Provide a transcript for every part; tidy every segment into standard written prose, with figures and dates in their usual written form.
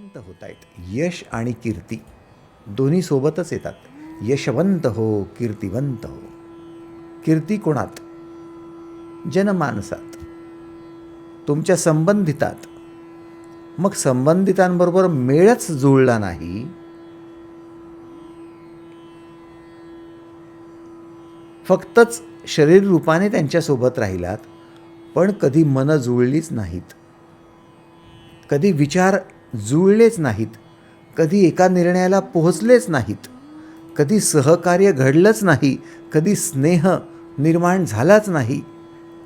यशवंत होत आहेत. यश आणि कीर्ती दोन्ही सोबतच येतात. यशवंत हो, कीर्तिवंत हो. कीर्ती कोणात? जनमानसात, तुमच्या संबंधितात. मग संबंधितांबरोबर मेळच जुळला नाही, फक्तच शरीर रूपाने त्यांच्यासोबत राहिलात, पण कधी मन जुळलीच नाहीत, कधी विचार जुळलेच नाहीत, कधी एका निर्णयाला पोहोचलेच नाहीत, कधी सहकार्य घडलंच नाही, कधी स्नेह निर्माण झालाच नाही,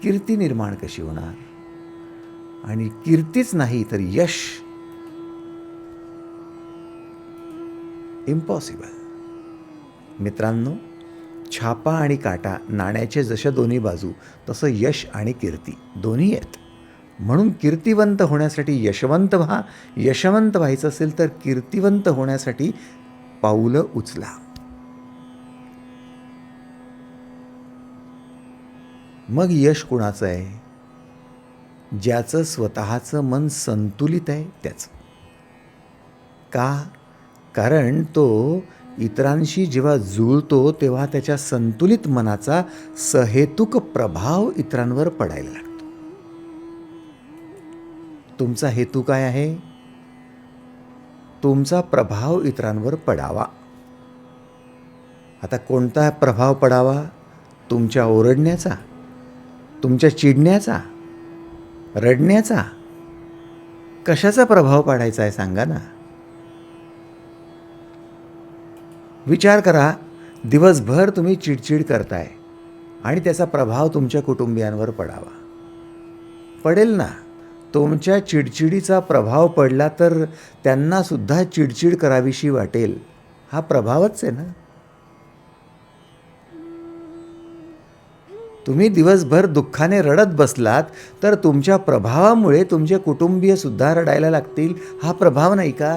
कीर्ती निर्माण कशी होणार? आणि कीर्तीच नाही तर यश इम्पॉसिबल. मित्रांनो, छापा आणि काटा नाण्याचे जशा दोन्ही बाजू, तसं यश आणि कीर्ती दोन्ही आहेत. म्हणून कीर्तिवंत होण्यासाठी यशवंत व्हा, यशवंत व्हायचं असेल तर कीर्तिवंत होण्यासाठी पाऊलं उचला. मग यश कुणाचं आहे? ज्याचं स्वतःचं मन संतुलित आहे त्याचं. का? कारण तो इतरांशी जेव्हा जुळतो तेव्हा त्याच्या संतुलित मनाचा सहेतुक प्रभाव इतरांवर पडायला लागतो. तुमचा हेतू काय आहे? तुमचा प्रभाव इतरांवर पडावा. आता कोणता प्रभाव पडावा? तुमच्या ओरडण्याचा, तुमच्या चिडण्याचा, रडण्याचा? कशाचा प्रभाव पाडायचा आहे सांगा ना. विचार करा, दिवसभर तुम्ही चिडचिड करताय आणि त्याचा प्रभाव तुमच्या कुटुंबियांवर पडावा. पडेल ना. तुमच्या चिडचिडीचा प्रभाव पडला तर त्यांनासुद्धा चिडचिड करावीशी वाटेल. हा प्रभावच आहे ना. तुम्ही दिवसभर दुःखाने रडत बसलात तर तुमच्या प्रभावामुळे तुमचे कुटुंबीय सुद्धा रडायला लागतील. हा प्रभाव नाही का?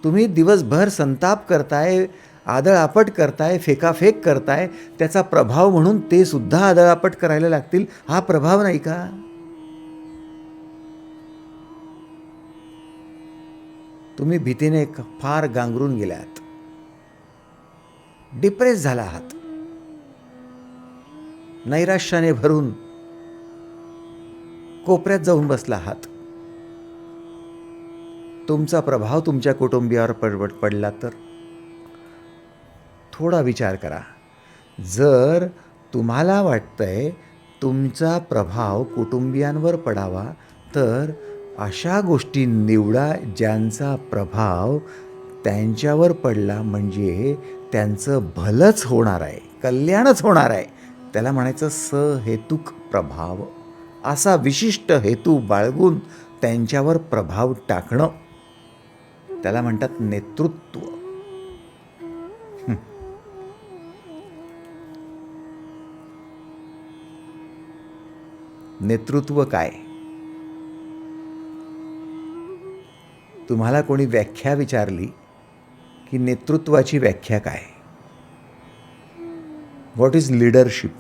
तुम्ही दिवसभर संताप करताय, आदळआपट करताय, फेकाफेक करताय, त्याचा प्रभाव म्हणून ते सुद्धा आदळआपट करायला लागतील. हा प्रभाव नाही का? तुम्ही भीतीने फार गांगरून गेलात, डिप्रेस झाला आहात, नैराश्याने भरून कोपऱ्यात जाऊन बसला आहात. तुमचा प्रभाव तुमच्या कुटुंबियावर पडला तर थोडा विचार करा. जर तुम्हाला वाटतंय तुमचा प्रभाव कुटुंबियांवर पडावा तर अशा गोष्टी निवडा ज्यांचा प्रभाव त्यांच्यावर पडला म्हणजे त्यांचं भलंच होणार आहे, कल्याणच होणार आहे. त्याला म्हणायचं सहेतुक प्रभाव. असा विशिष्ट हेतू बाळगून त्यांच्यावर प्रभाव टाकणं, त्याला म्हणतात नेतृत्व. नेतृत्व काय? तुम्हाला कोणी व्याख्या विचारली की नेतृत्वाची व्याख्या काय? What is leadership?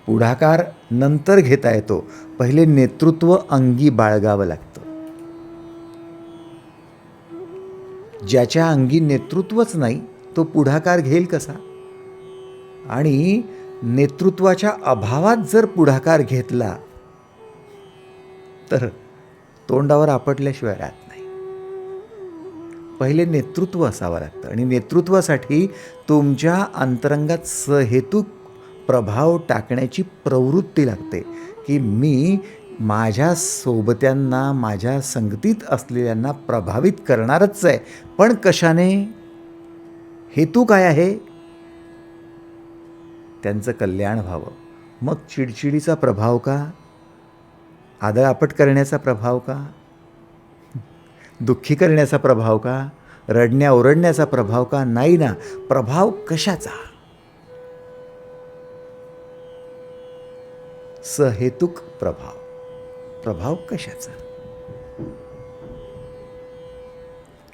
पुढाकार नंतर घेता येतो, पहिले नेतृत्व अंगी बाळगावं लागतं. ज्याच्या अंगी नेतृत्वच नाही तो पुढाकार घेईल कसा? आणि नेतृत्वाच्या अभावात जर पुढाकार घेतला तर तोंडावर आपटल्याशिवाय राहत नाही. पहिले नेतृत्व असावं लागतं आणि नेतृत्वासाठी तुमच्या अंतरंगात सहेतुक प्रभाव टाकण्याची प्रवृत्ती लागते की मी माझ्या सोबत्यांना, माझ्या संगतीत असलेल्यांना प्रभावित करणारच आहे. पण कशाने? हेतू काय आहे? त्यांचं कल्याण व्हावं. मग चिडचिडीचा प्रभाव का? आदळआपट करण्याचा प्रभाव का? दुःखी करण्याचा प्रभाव का? रडण्या ओरडण्याचा प्रभाव का? नाही ना. प्रभाव कशाचा? सहेतुक प्रभाव. प्रभाव कशाचा?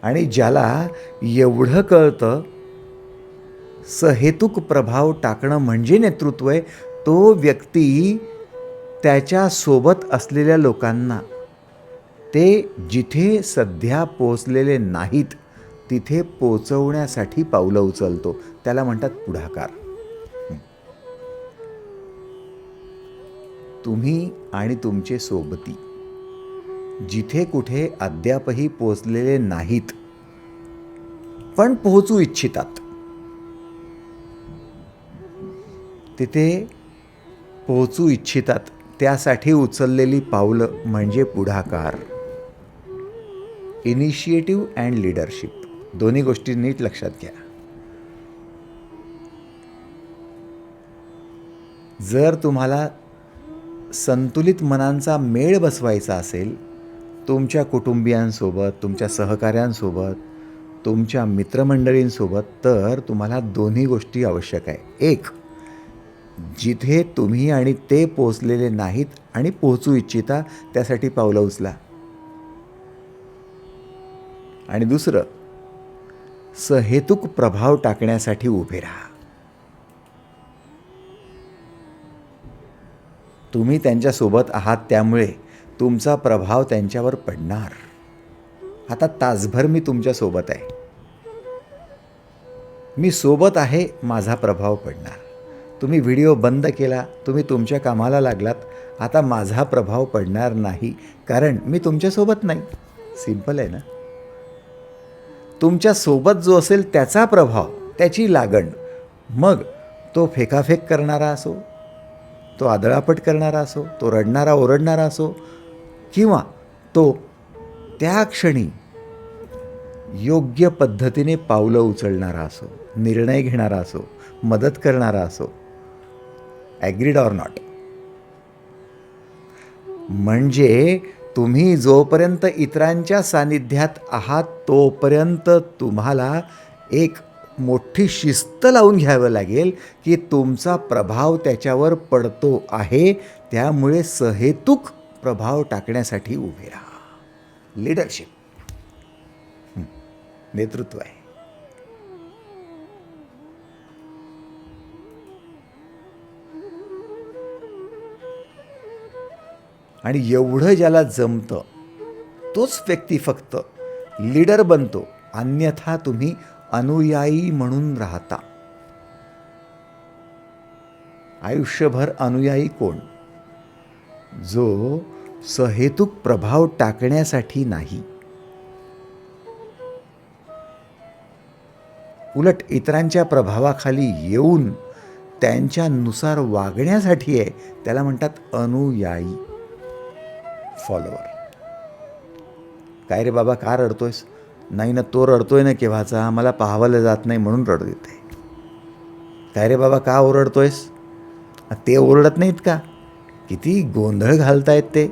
आणि ज्याला एवढं कळतं सहेतुक प्रभाव टाकणं म्हणजे नेतृत्व आहे, तो व्यक्ती त्याच्या सोबत असलेल्या लोकांना ते जिथे सध्या पोचलेले नाहीत तिथे पोचवण्यासाठी पावलं उचलतो. त्याला म्हणतात पुढाकार. तुम्ही आणि तुमचे सोबती जिथे कुठे अद्यापही पोचलेले नाहीत पण पोहोचू इच्छितात, तिथे पोहोचू इच्छितात, त्यासाठी उचललेली पावलं म्हणजे पुढाकार. इनिशिएटिव्ह अँड लीडरशिप दोन्ही गोष्टी नीट लक्षात घ्या. जर तुम्हाला संतुलित मनांचा मेळ बसवायचा असेल तुमच्या कुटुंबियांसोबत, तुमच्या सहकाऱ्यांसोबत, तुमच्या मित्रमंडळींसोबत, तर तुम्हाला दोन्ही गोष्टी आवश्यक आहे. एक, जिथे तुम्ही आणि ते पोचलेले नाहीत आणि पोहोचू इच्छिता त्यासाठी पावलं उचला. आणि दुसरं, सहेतुक प्रभाव टाकण्यासाठी उभे राहा. तुम्ही त्यांच्यासोबत आहात त्यामुळे तुमचा प्रभाव त्यांच्यावर पडणार. आता तासभर मी तुमच्यासोबत आहे, मी सोबत आहे, माझा प्रभाव पडणार. तुम्ही व्हिडिओ बंद केला, तुम्ही तुमच्या कामाला लागलात, आता माझा प्रभाव पडणार नाही, कारण मी तुमच्यासोबत नाही. सिंपल आहे ना. तुमच्यासोबत जो असेल त्याचा प्रभाव, त्याची लागण, मग तो फेकाफेक करणारा असो, तो आदळापट करणारा असो, तो रडणारा ओरडणारा असो, किंवा तो त्या क्षणी योग्य पद्धतीने पावलं उचलणारा असो, निर्णय घेणारा असो, मदत करणारा असो. Agreed or not. म्हणजे तुम्ही जोपर्यंत इतरांच्या सानिध्यात आहात तोपर्यंत तुम्हाला एक मोठी शिस्त लावून घ्यावं लागेल की तुमचा प्रभाव त्याच्यावर पडतो आहे, त्यामुळे सहेतुक प्रभाव टाकण्यासाठी उभे राहा. लीडरशिप, नेतृत्व आहे. आणि एवढं ज्याला जमतं तोच व्यक्ती फक्त लीडर बनतो, अन्यथा तुम्ही अनुयायी म्हणून राहता. आयुष्यभर अनुयायी कोण? जो सहेतुक प्रभाव टाकण्यासाठी नाही, उलट इतरांच्या प्रभावाखाली येऊन त्यांच्यानुसार वागण्यासाठी आहे, त्याला म्हणतात अनुयायी. फॉलोअर. काय रे बाबा, का रडतोयस? नाही ना, तो रडतोय ना केव्हाचा, मला पाहावलं जात नाही म्हणून रडू देते. काय रे बाबा, का ओरडतोयस? ते ओरडत नाहीत का? किती गोंधळ घालतायत ते,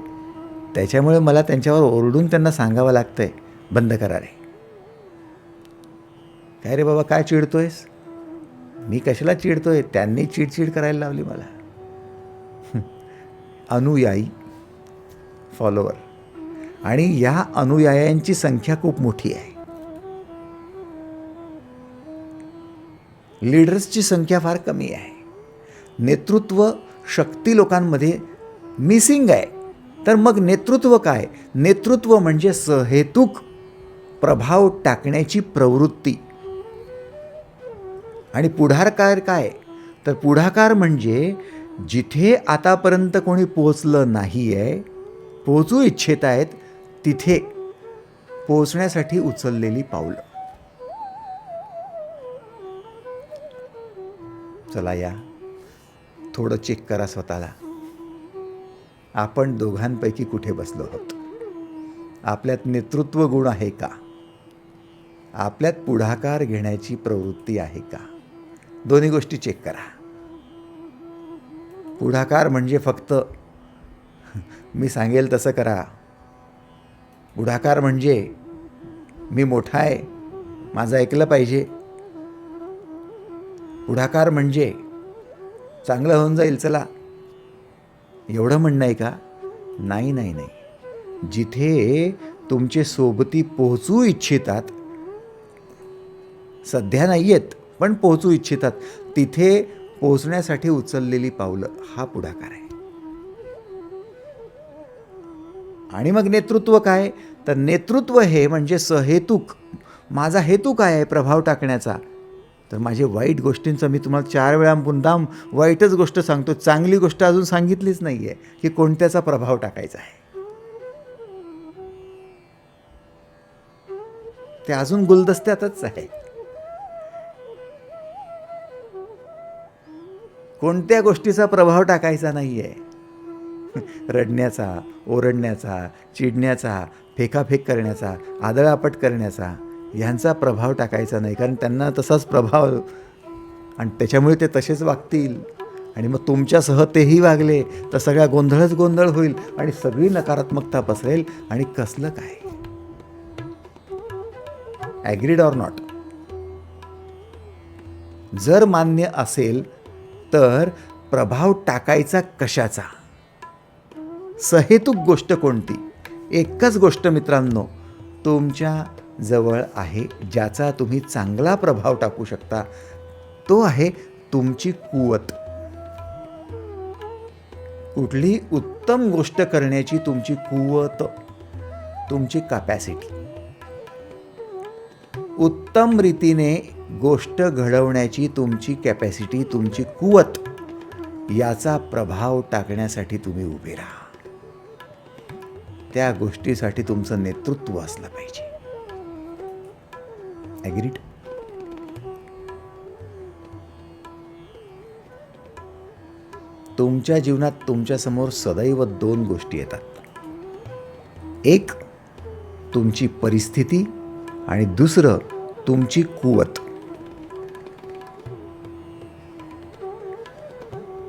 त्याच्यामुळे मला त्यांच्यावर ओरडून त्यांना सांगावं लागतंय, बंद करा रे. काय रे बाबा, काय चिडतोयस? मी कशाला चिडतोय? त्यांनी चिडचिड करायला लावली मला. अनुयायी, फॉलोअर. आणि या अनुयायांची संख्या खूप मोठी आहे. लीडर्सची संख्या फार कमी आहे. नेतृत्व शक्ती लोकांमध्ये मिसिंग आहे. तर मग नेतृत्व काय? नेतृत्व म्हणजे सहेतुक प्रभाव टाकण्याची प्रवृत्ती. आणि पुढाकार काय? तर पुढाकार म्हणजे जिथे आतापर्यंत कोणी पोचलं नाही आहे, पोचू इच्छित आहेत, तिथे पोचण्यासाठी उचललेली पावलं. चला या, थोडं चेक करा स्वतःला. आपण दोघांपैकी कुठे बसलो आहोत? आपल्यात नेतृत्व गुण आहे का? आपल्यात पुढाकार घेण्याची प्रवृत्ती आहे का? दोन्ही गोष्टी चेक करा. पुढाकार म्हणजे फक्त मी सांगेल तसं करा. पुढाकार म्हणजे मी मोठा आहे, माझं ऐकलं पाहिजे. पुढाकार म्हणजे चांगलं होऊन जाईल चला, एवढं म्हणणं आहे का? नाही नाही नाही. जिथे तुमचे सोबती पोहोचू इच्छितात, सध्या नाही आहेत पण पोहोचू इच्छितात, तिथे पोहोचण्यासाठी उचललेली पावलं हा पुढाकार आहे. आणि मग नेतृत्व काय? तर नेतृत्व हे म्हणजे सहेतुक. माझा हेतू काय आहे प्रभाव टाकण्याचा? तर माझे वाईट गोष्टींचा मी तुम्हाला 4 वेळा मुद्दाम वाईटच गोष्ट सांगतो, चांगली गोष्ट अजून सांगितलीच नाही आहे की कोणत्याचा प्रभाव टाकायचा आहे. ते अजून गुलदस्त्यातच आहे. कोणत्या गोष्टीचा प्रभाव टाकायचा नाही आहे. रडण्याचा, ओरडण्याचा, चिडण्याचा, फेकाफेक करण्याचा, आदळापट करण्याचा यांचा प्रभाव टाकायचा नाही. कारण त्यांना तसाच प्रभाव आणि त्याच्यामुळे ते तसेच वागतील. आणि मग तुमच्यासह तेही वागले तर सगळ्या गोंधळच गोंधळ होईल आणि सगळी नकारात्मकता पसरेल. आणि कसलं काय? Agreed or not? जर मान्य असेल तर प्रभाव टाकायचा कशाचा? सहेतुक गोष्ट कोणती? एकच गोष्ट मित्रांनो तुमच्या जवळ आहे ज्याचा तुम्ही चांगला प्रभाव टाकू शकता. तो आहे तुमची कुवत. कुठली उत्तम गोष्ट करण्याची तुमची कुवत, तुमची कॅपॅसिटी. उत्तम रीतीने गोष्ट घडवण्याची तुमची कॅपॅसिटी, तुमची कुवत, याचा प्रभाव टाकण्यासाठी तुम्ही उभे राहा. त्या गोष्टीसाठी तुमचं नेतृत्व असलं पाहिजे. ॲग्रीड? तुमच्या जीवनात तुमच्यासमोर सदैव 2 गोष्टी येतात. एक तुमची परिस्थिती आणि दुसरं तुमची कुवत.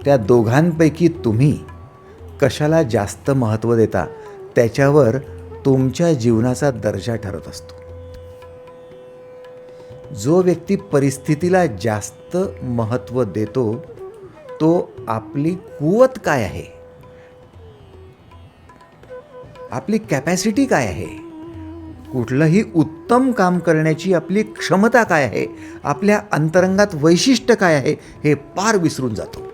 त्या दोघांपैकी तुम्ही कशाला जास्त महत्त्व देता त्याच्यावर तुमच्या जीवनाचा दर्जा ठरत असतो. जो व्यक्ती परिस्थितीला जास्त महत्त्व देतो तो आपली कुवत काय आहे, आपली कॅपॅसिटी काय आहे, कुठलंही उत्तम काम करण्याची आपली क्षमता काय आहे, आपल्या अंतरंगात वैशिष्ट्य काय आहे हे पार विसरून जातो.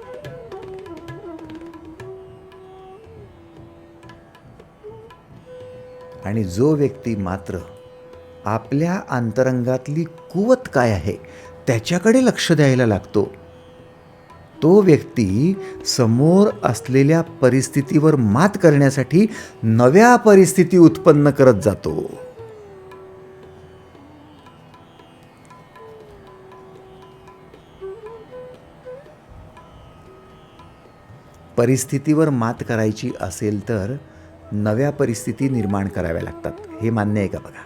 आणि जो व्यक्ती मात्र आपल्या अंतरंगातली कुवत काय आहे त्याच्याकडे लक्ष द्यायला लागतो, तो व्यक्ती समोर असलेल्या परिस्थितीवर मात करण्यासाठी नव्या परिस्थिती उत्पन्न करत जातो. परिस्थितीवर मात करायची असेल तर नव्या परिस्थिती निर्माण कराव्या लागतात. हे मान्य आहे का बघा?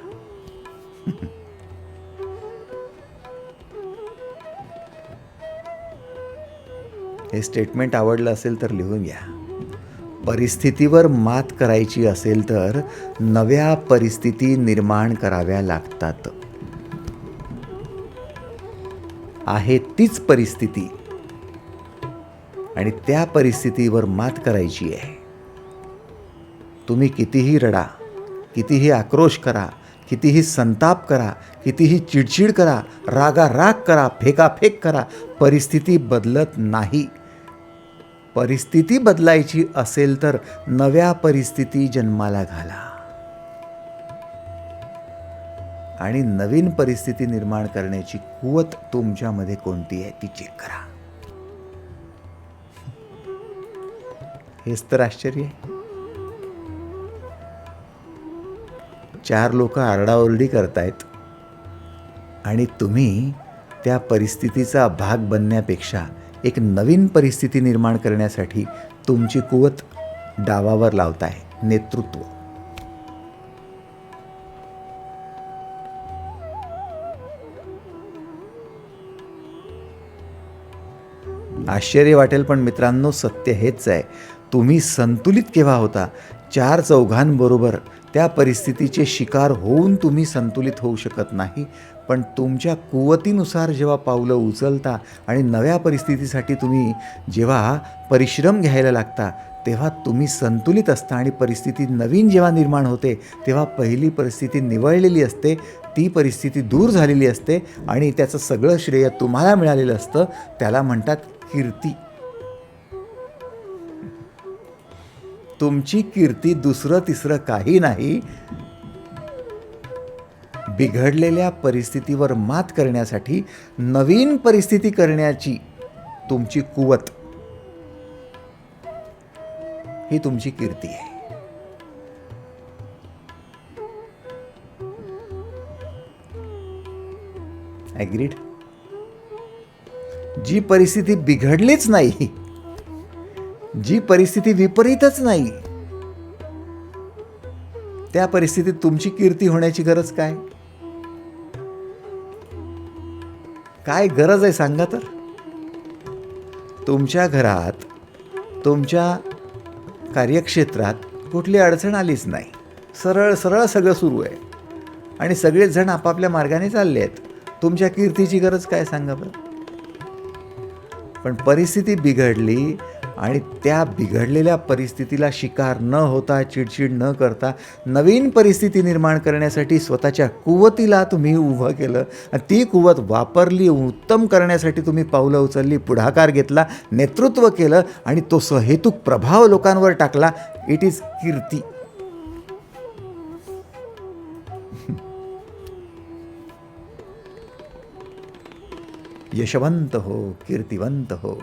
हे स्टेटमेंट आवडलं असेल तर लिहून घ्या. परिस्थितीवर मात करायची असेल तर नव्या परिस्थिती निर्माण कराव्या लागतात. आहे तीच परिस्थिती आणि त्या परिस्थितीवर मात करायची आहे. तुम्ही कितीही रडा, कितीही आक्रोश करा, कितीही संताप करा, कितीही चिडचिड करा, रागाराग करा, फेकाफेक करा, परिस्थिती बदलत नाही. परिस्थिती बदलायची असेल तर नव्या परिस्थिती जन्माला घाला आणि नवीन परिस्थिती निर्माण करण्याची कुवत तुमच्यामध्ये कोणती आहे ती चेक करा. हेच तर आश्चर्य आहे. 4 लोक आरडाओरडी करतायत आणि तुम्ही त्या परिस्थितीचा भाग बनण्यापेक्षा एक नवीन परिस्थिती निर्माण करण्यासाठी तुमची कुवत डावावर लावताय. नेतृत्व. आश्चर्य वाटेल पण मित्रांनो सत्य हेच आहे. तुम्ही संतुलित केव्हा होता? 4 चौघांबरोबर त्या परिस्थितीचे शिकार होऊन तुम्ही संतुलित होऊ शकत नाही. पण तुमच्या कुवतीनुसार जेव्हा पावलं उचलता आणि नव्या परिस्थितीसाठी तुम्ही जेव्हा परिश्रम घ्यायला लागता तेव्हा तुम्ही संतुलित असता. आणि परिस्थिती नवीन जेव्हा निर्माण होते तेव्हा पहिली परिस्थिती निवळलेली असते, ती परिस्थिती दूर झालेली असते आणि त्याचं सगळं श्रेय तुम्हाला मिळालेलं असतं. त्याला म्हणतात कीर्ती. तुमची कीर्ती दुसरं तिसरं काही नाही, बिघडलेल्या परिस्थितीवर मात करण्यासाठी नवीन परिस्थिती करण्याची तुमची कुवत, ही तुमची कीर्ती आहे. ॲग्रीड? जी परिस्थिती बिघडलीच नाही, जी परिस्थिती विपरीतच नाही, त्या परिस्थितीत तुमची कीर्ती होण्याची गरज काय? काय गरज आहे सांगा तर? तुमच्या घरात, तुमच्या कार्यक्षेत्रात कुठली अडचण आलीच नाही, सरळ सरळ सगळं सुरू आहे आणि सगळेच जण आपापल्या मार्गाने चालले आहेत. तुमच्या कीर्तीची गरज काय सांगा बरं? पण परिस्थिती बिघडली आणि त्या बिघडलेल्या परिस्थितीला शिकार न होता, चिडचिड न करता, नवीन परिस्थिती निर्माण करण्यासाठी स्वतःच्या कुवतीला तुम्ही उभं केलं आणि ती कुवत वापरली, उत्तम करण्यासाठी तुम्ही पावलं उचलली, पुढाकार घेतला, नेतृत्व केलं आणि तो सहेतुक प्रभाव लोकांवर टाकला. इट इज कीर्ती. यशवंत हो, कीर्तिवंत हो,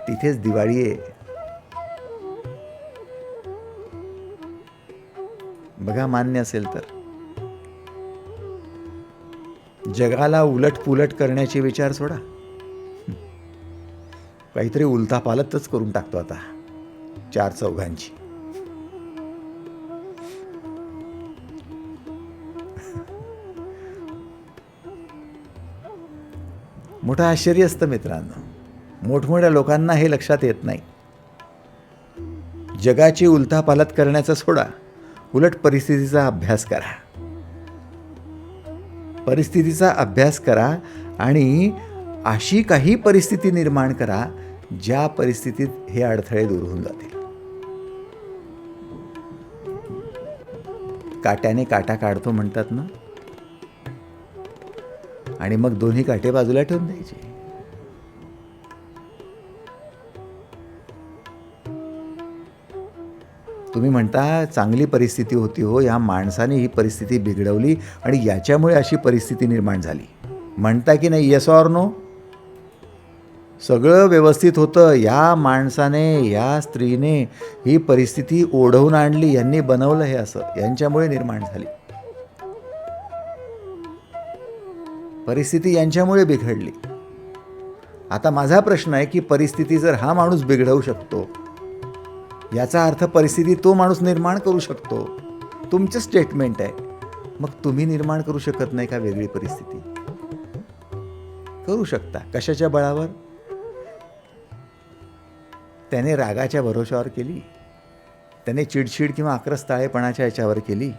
तिथेच दिवाळी आहे. बघा, मान्य असेल तर. जगाला उलटपुलट करण्याचे विचार सोडा. काहीतरी उलथापालथच करून टाकतो आता चार चौघांची. मोठं आश्चर्य असतं मित्रांनो, मोठमोठ्या लोकांना हे लक्षात येत नाही. जगाची उलथापालथ करण्याचा सोडा, उलट परिस्थितीचा अभ्यास करा. परिस्थितीचा अभ्यास करा आणि अशी काही परिस्थिती निर्माण करा ज्या परिस्थितीत हे अडथळे दूर होऊन जातील. काट्याने काटा काढतो म्हणतात ना, आणि मग दोन्ही काटे बाजूला ठेवून द्यायचे. तुम्ही म्हणता चांगली परिस्थिती होती हो, या माणसाने ही परिस्थिती बिघडवली आणि याच्यामुळे अशी परिस्थिती निर्माण झाली. म्हणता की नाही? Yes or no? सगळं व्यवस्थित होतं, या माणसाने, या स्त्रीने ही परिस्थिती ओढवून आणली, यांनी बनवलं हे असं, यांच्यामुळे निर्माण झाली. परिस्थिती यांच्यामुळे बिघडली. आता माझा प्रश्न आहे की परिस्थिती जर हा माणूस बिघडवू शकतो, याचा अर्थ परिस्थिती तो माणूस निर्माण करू शकतो. तुमचं स्टेटमेंट आहे. मग तुम्ही निर्माण करू शकत नाही का वेगळी परिस्थिती? करू शकता. कशाच्या बळावर? त्याने रागाच्या भरोशावर केली, त्याने चिडचिड किंवा आक्रस्ताळेपणाच्या याच्यावर केली.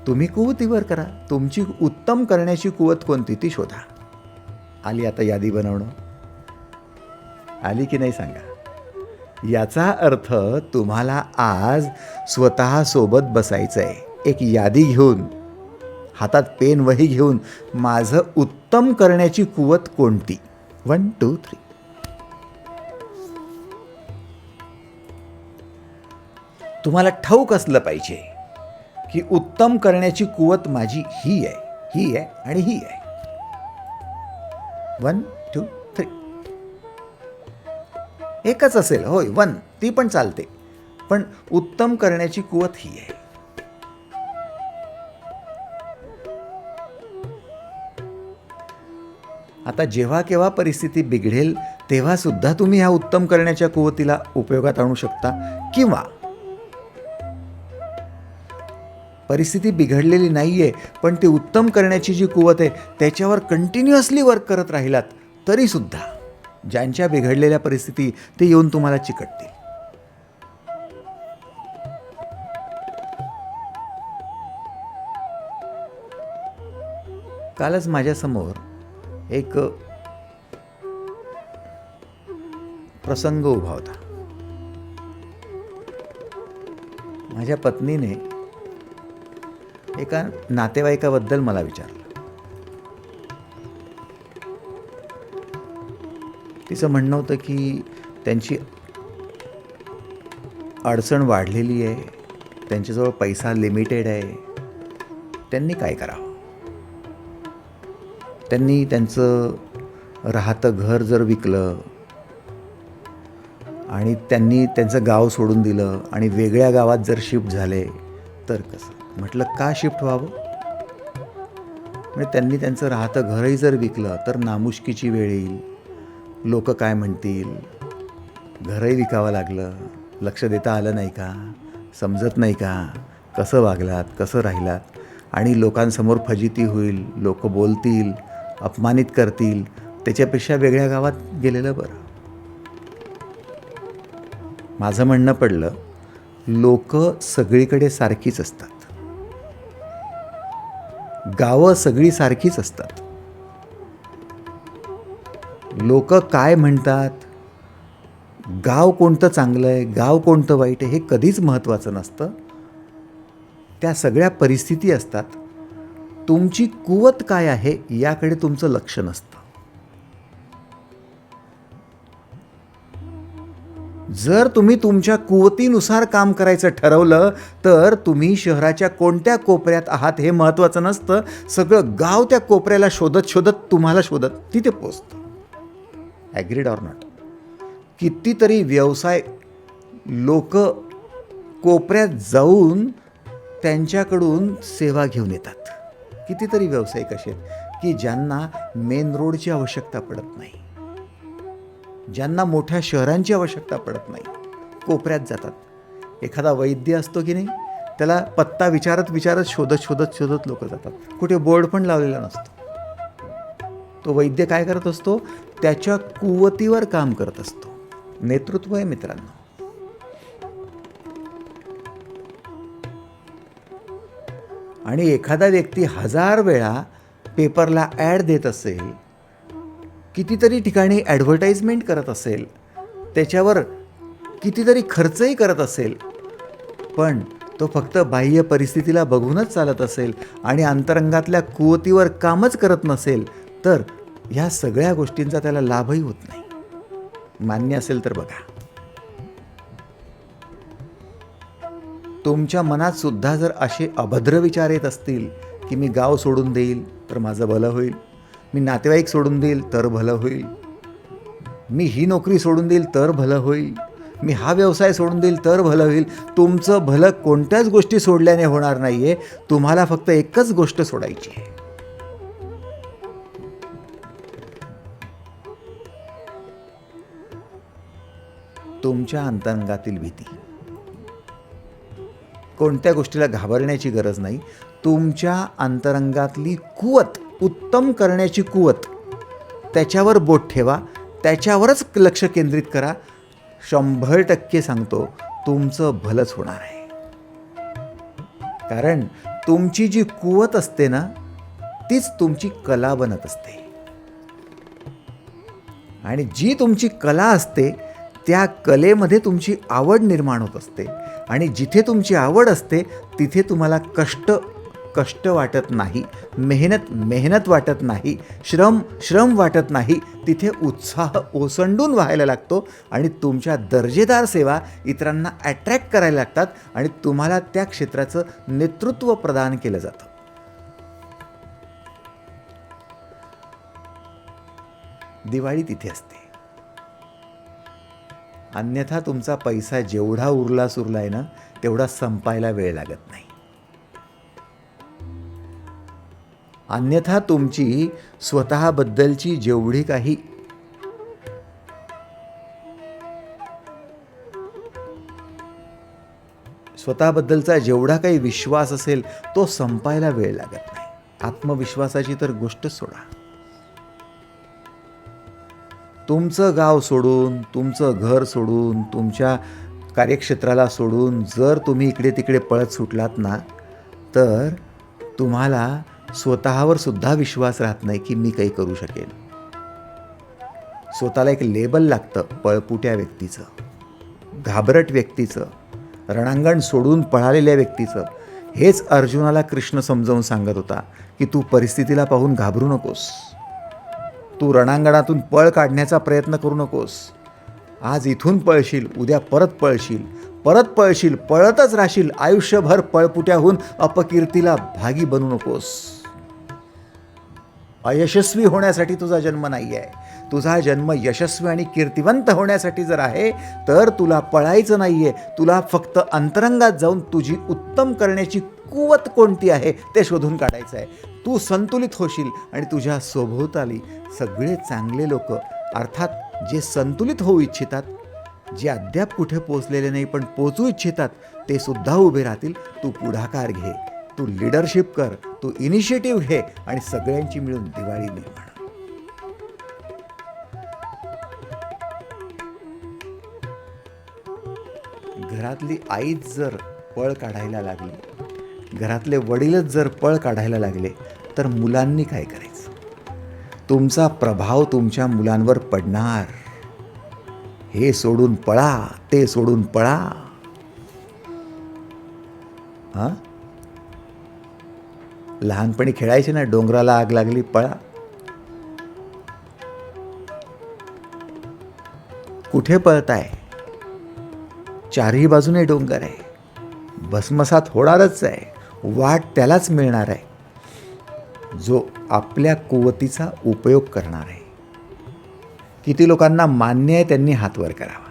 तुम्ही कुवतीवर करा. तुमची उत्तम करण्याची कुवत कोणती ती शोधा. आली आता यादी बनवणं? आली की नाही सांगा? याचा अर्थ तुम्हाला आज स्वतः सोबत बसायचं आहे, एक यादी घेऊन, हातात पेन वही घेऊन, माझं उत्तम करण्याची कुवत कोणती? 1 2 3. तुम्हाला ठाऊक असलं पाहिजे की उत्तम करण्याची कुवत माझी ही आहे, ही आहे आणि ही आहे. 1 2 3. एकच असेल, होय 1, ती पण चालते, पण उत्तम करण्याची कुवत ही आहे. आता जेव्हा केव्हा परिस्थिती बिघडेल तेव्हा सुद्धा तुम्ही ह्या उत्तम करण्याच्या कुवतीला उपयोगात आणू शकता. किंवा परिस्थिती बिघडलेली नाहीये, पण ती उत्तम करण्याची जी कुवत आहे त्याच्यावर कंटिन्युअसली वर्क करत राहिलात तरी सुद्धा ज्यांच्या बिघडलेल्या परिस्थिती ते येऊन तुम्हाला चिकटतील. कालच माझ्यासमोर एक प्रसंग उभा होता. माझ्या पत्नीने एका नातेवाईकाबद्दल मला विचारलं. तिचं म्हणणं होतं की त्यांची अडचण वाढलेली आहे, त्यांच्याजवळ पैसा लिमिटेड आहे. त्यांनी काय करावं? त्यांनी त्यांचं राहतं घर जर विकलं आणि त्यांनी त्यांचं गाव सोडून दिलं आणि वेगळ्या गावात जर शिफ्ट झाले तर कसं? म्हटलं का शिफ्ट व्हावं? म्हणजे त्यांनी त्यांचं राहतं घरही जर विकलं तर नामुष्कीची वेळ येईल, लोक काय म्हणतील, घरही विकावं लागलं, लक्ष देता आलं नाही का, समजत नाही का, कसं वागलात, कसं राहिलात, आणि लोकांसमोर फजिती होईल, लोक बोलतील, अपमानित करतील, त्याच्यापेक्षा वेगळ्या गावात गेलेलं बरं. माझं म्हणणं पडलं, लोक सगळीकडे सारखीच असतात, गावं सगळी सारखीच असतात. लोक काय म्हणतात, गाव कोणतं चांगलं आहे, गाव कोणतं वाईट आहे, हे कधीच महत्त्वाचं नसतं. त्या सगळ्या परिस्थिती असतात. तुमची कुवत काय आहे याकडे तुमचं लक्ष नसतं. जर तुम्ही तुमच्या कुवतीनुसार काम करायचं ठरवलं तर तुम्ही शहराच्या कोणत्या कोपऱ्यात आहात हे महत्त्वाचं नसतं. सगळं गाव त्या कोपऱ्याला शोधत शोधत तुम्हाला शोधत तिथे पोचतं. Agreed or not? कितीतरी व्यवसाय लोक कोपऱ्यात जाऊन त्यांच्याकडून सेवा घेऊन येतात. कितीतरी व्यावसायिक असे आहेत की ज्यांना मेन रोडची आवश्यकता पडत नाही, ज्यांना मोठ्या शहरांची आवश्यकता पडत नाही, कोपऱ्यात जातात. एखादा वैद्य असतो की नाही, त्याला पत्ता विचारत विचारत शोधत शोधत शोधत लोक जातात. कुठे बोर्ड पण लावलेला नसतो. तो वैद्य काय करत असतो? त्याच्या कुवतीवर काम करत असतो. नेतृत्व आहे मित्रांनो. आणि एखादा व्यक्ती 1000 वेळा पेपरला ॲड देत असेल, कितीतरी ठिकाणी ॲडव्हर्टाइजमेंट करत असेल, त्याच्यावर कितीतरी खर्चही करत असेल, पण तो फक्त बाह्य परिस्थितीला बघूनच चालत असेल आणि अंतरंगातल्या कुवतीवर कामच करत नसेल, तर ह्या सगळ्या गोष्टींचा त्याला लाभही होत नाही. मान्य असेल तर बघा. तुमच्या मनात सुद्धा जर असे अभद्र विचार येत असतील की मी गाव सोडून देईल तर माझं भलं होईल, मी नातेवाईक सोडून देईल तर भलं होईल, मी ही नोकरी सोडून देईल तर भलं होईल, मी हा व्यवसाय सोडून देईल तर भलं होईल. तुमचं भलं कोणत्याच गोष्टी सोडल्याने होणार नाही आहे. तुम्हाला फक्त एकच गोष्ट सोडायची आहे. तुमच्या अंतरंगातील भीती. कोणत्या गोष्टीला घाबरण्याची गरज नाही. तुमच्या अंतरंगातली कुवत, उत्तम करण्याची कुवत, त्याच्यावर बोट ठेवा, त्याच्यावरच लक्ष केंद्रित करा. 100% सांगतो, तुमचं भलंच होणार आहे. कारण तुमची जी कुवत असते ना, तीच तुमची कला बनत असते. आणि जी तुमची कला असते त्या कलेमध्ये तुमची आवड निर्माण होत असते. आणि जिथे तुमची आवड असते तिथे तुम्हाला कष्ट वाटत नाही, मेहनत वाटत नाही, श्रम वाटत नाही. तिथे उत्साह ओसंडून व्हायला लागतो आणि तुमच्या दर्जेदार सेवा इतरांना अट्रॅक्ट करायला लागतात आणि तुम्हाला त्या क्षेत्राचं नेतृत्व प्रदान केलं जातं. दिवाळी तिथे असते. अन्यथा तुमचा पैसा जेवढा उरला सुरलाय ना, तेवढा संपायला वेळ लागत नाही. अन्यथा तुमची स्वतःबद्दलची जेवढी काही स्वतःबद्दलचा जेवढा काही विश्वास असेल तो संपायला वेळ लागत नाही. आत्मविश्वासाची तर गोष्टच सोडा. तुमचं गाव सोडून, तुमचं घर सोडून, तुमच्या कार्यक्षेत्राला सोडून जर तुम्ही इकडे तिकडे पळत सुटलात ना, तर तुम्हाला स्वतःवर सुद्धा विश्वास राहत नाही की मी काही करू शकेन. स्वतःला एक लेबल लागतं पळपुट्या व्यक्तीचं, घाबरट व्यक्तीचं, रणांगण सोडून पळालेल्या व्यक्तीचं. हेच अर्जुनाला कृष्ण समजावून सांगत होता की तू परिस्थितीला पाहून घाबरू नकोस. तू रणांगणातून पळ काढण्याचा प्रयत्न करू नकोस. आज इथून पळशील, उद्या परत पळशील, परत पळशील, पळतच राहशील. आयुष्यभर पळपुट्याहून अपकीर्तीला भागी बनू नकोस. अयशस्वी होण्यासाठी तुझा जन्म नाही आहे. तुझा जन्म यशस्वी आणि कीर्तिवंत होण्यासाठी जर आहे तर तुला पळायचं नाही आहे. तुला फक्त अंतरंगात जाऊन तुझी उत्तम करण्याची कुवत कोणती आहे ते शोधून काढायचं आहे. तू संतुलित होशील आणि तुझ्या सभोवताली सगळे चांगले लोक, अर्थात जे संतुलित होऊ इच्छितात, जे अद्याप कुठे पोचलेले नाही पण पोचू इच्छितात, ते सुद्धा उभे राहतील. तू पुढाकार घे, तू लिडरशिप कर, तू इनिशिएटिव्ह घे आणि सगळ्यांची मिळून दिवाळी निर्माण. घरातली आईच जर पळ काढायला लागली, घरातले वडीलच जर पळ काढायला लागले तर मुलांनी काय करायचं? तुमचा प्रभाव तुमच्या मुलांवर पडणार. हे सोडून पळा, ते सोडून पळा. हां, लहानपणी खेळायचे ना, डोंगराला आग लागली पळा. कुठे पळताय? चारही बाजूने डोंगर आहे, भस्मसात होणारच आहे. वाट त्यालाच मिळणार आहे जो आपल्या कुवतीचा उपयोग करणार आहे. किती लोकांना मान्य आहे त्यांनी हात वर करावा.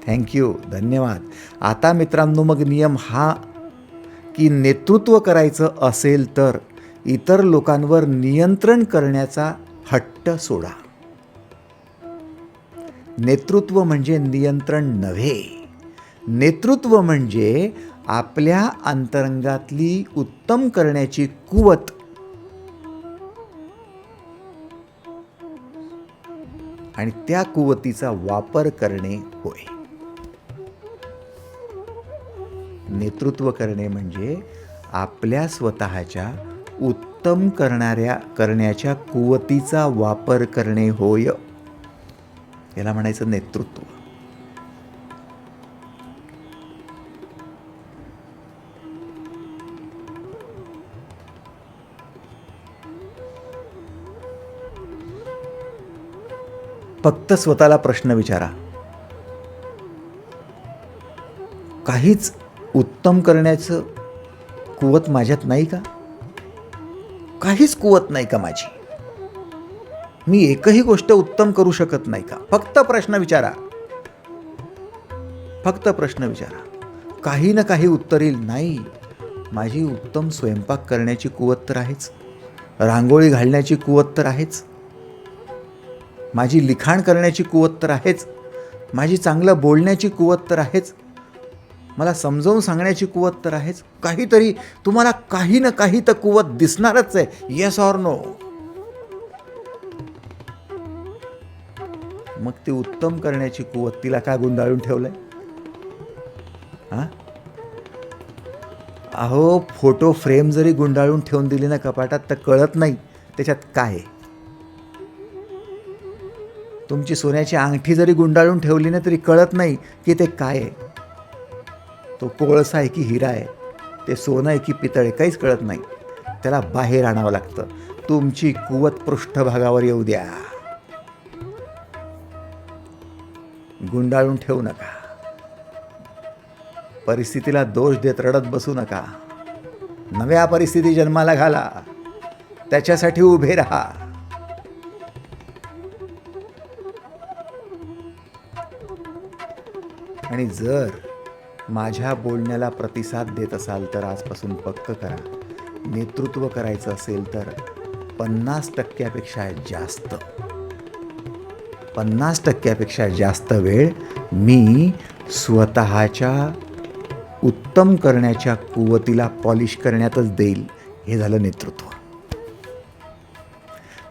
थँक्यू, धन्यवाद. आता मित्रांनो, मग नियम हा की नेतृत्व करायचं असेल तर इतर लोकांवर नियंत्रण करण्याचा हट्ट सोडा. नेतृत्व म्हणजे नियंत्रण नव्हे. नेतृत्व म्हणजे आपल्या अंतरंगातली उत्तम करण्याची कुवत आणि त्या कुवतीचा वापर करणे होय. नेतृत्व करणे म्हणजे आपल्या स्वतःच्या उत्तम करण्याच्या कुवतीचा वापर करणे होय. याला म्हणायचं नेतृत्व. फक्त स्वतःला प्रश्न विचारा, काहीच उत्तम करण्याचं कुवत माझ्यात नाही का? काहीच कुवत नाही का माझी? मी एकही गोष्ट उत्तम करू शकत नाही का? फक्त प्रश्न विचारा. फक्त प्रश्न विचारा. काही ना काही उत्तर येईल. नाही, माझी उत्तम स्वयंपाक करण्याची कुवत तर आहेच, रांगोळी घालण्याची कुवत तर आहेच, माझी लिखाण करण्याची कुवत तर आहेच, माझी चांगलं बोलण्याची कुवत तर आहेच, मला समजावून सांगण्याची कुवत तर आहेच. काहीतरी तुम्हाला काही ना काही तर कुवत दिसणारच आहे. Yes or no? मग ती उत्तम करण्याची कुवत तिला काय गुंडाळून ठेवलंय? हां, अहो, फोटो फ्रेम जरी गुंडाळून ठेवून दिली ना कपाटात तर कळत नाही त्याच्यात काय आहे. तुमची सोन्याची अंगठी जरी गुंडाळून ठेवली ना तरी कळत नाही की ते काय आहे. तो कोळसा आहे की हिरा आहे, ते सोनं आहे की पितळ आहे, काहीच कळत नाही. त्याला बाहेर आणावं लागतं. तुमची कुवत पृष्ठभागावर येऊ द्या. गुंडाळून ठेवू नका. परिस्थितीला दोष देत रडत बसू नका. नव्या परिस्थिती जन्माला घाला, त्याच्यासाठी उभे राहा. आणि जर माझ्या बोलण्याला प्रतिसाद देत असाल तर आजपासून पक्क करा, नेतृत्व करायचं असेल तर 50%पेक्षा जास्त 50%पेक्षा जास्त वेळ मी स्वतःच्या उत्तम करण्याच्या कुवतीला पॉलिश करण्यातच देईल. हे झालं नेतृत्व.